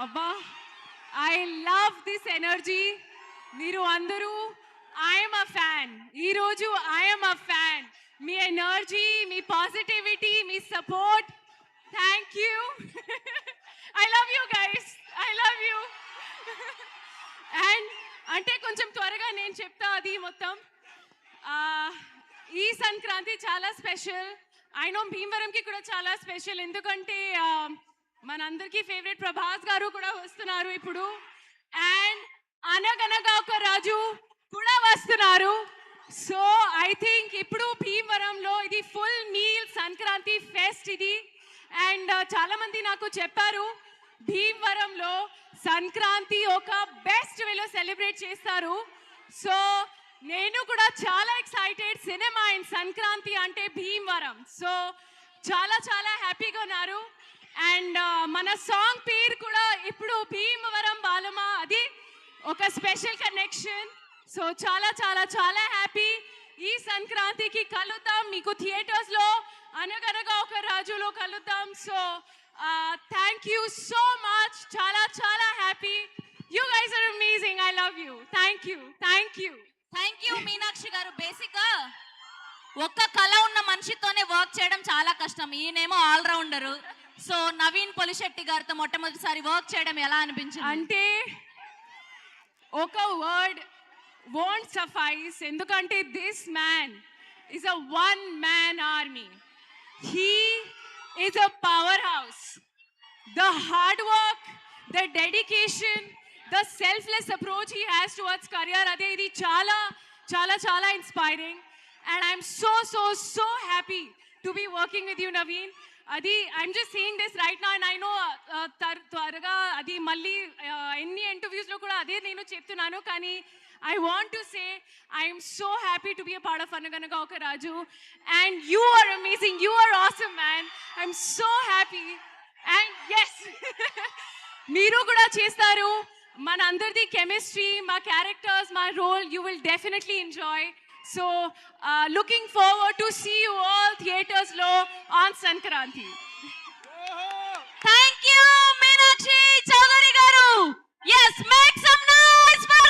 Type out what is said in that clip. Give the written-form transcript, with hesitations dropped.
అబ్బా, I love this energy. మీరు అందరూ ఐఎమ్ అ ఫ్యాన్. ఈరోజు I'm a fan. Me energy, me positivity, me support, thank you. I love you guys, I love you. And అంటే కొంచెం త్వరగా నేను చెప్తా అది మొత్తం. ఈ సంక్రాంతి చాలా స్పెషల్. ఐ నో భీమవరంకి కూడా చాలా స్పెషల్, ఎందుకంటే మనందరికీ ఫేవరెట్ ప్రభాస్ గారు కూడా వస్తున్నారు ఇప్పుడు. అండ్ అనగనగా ఒక రాజు కూడా వస్తున్నారు. సో ఐ థింక్ ఇప్పుడు భీమవరంలో ఇది ఫుల్ మీల్ సంక్రాంతి ఫెస్ట్ ఇది. అండ్ చాలా మంది నాకు చెప్పారు భీమవరంలో సంక్రాంతి ఒక బెస్ట్ వేలో సెలబ్రేట్ చేస్తారు. సో నేను కూడా చాలా ఎక్సైటెడ్. సినిమా అండ్ సంక్రాంతి అంటే భీమవరం. సో చాలా చాలా హ్యాపీగా ఉన్నారు. అండ్ మన సాంగ్ పేరు కూడా ఇప్పుడు భీమవరం బాలమా, అది ఒక స్పెషల్ కనెక్షన్. సో చాలా చాలా చాలా హ్యాపీ. ఈ సంక్రాంతికి కలుద్దాం మీకు థియేటర్స్లో, అనగనగా ఒక రాజులో కలుద్దాం. So thank you so much. చాలా చాలా happy. You guys are amazing. I love you. Thank you, thank you. Thank you Meenakshi గారు. బేసిక్గా ఒక్క కళ ఉన్న మనిషితోనే వర్క్ చేయడం చాలా కష్టం. ఈయనేమో ఆల్రౌండరు. సో నవీన్ పొలిశెట్టి గారితో మొట్టమొదటిసారి వర్క్ చేయడం ఎలా అనిపించింది? అంటే ఒక వర్డ్ won't suffice, ఎందుకంటే this man is a one man army. He is a powerhouse. The hard work, the dedication, the selfless approach he has towards career, ade idi chala chala chala inspiring. And I'm so happy to be working with you, Naveen. అది I'm just saying this right now. And I know త్వరగా అది మళ్ళీ ఎన్ని ఇంటర్వ్యూస్లో కూడా అదే నేను చెప్తున్నాను, కానీ I want to say I'm so happy to be a part of Anaganaga Oka Raju. And you are amazing, you are awesome man. I'm so happy. And yes, మీరు కూడా చేస్తారు. మన అందరిది కెమిస్ట్రీ, మా క్యారెక్టర్స్, మా role, you will definitely enjoy. So looking forward to see you all theaters lo on Sankranti. Thank you Meenakshi Chowdhury garu. Yes, make some noise for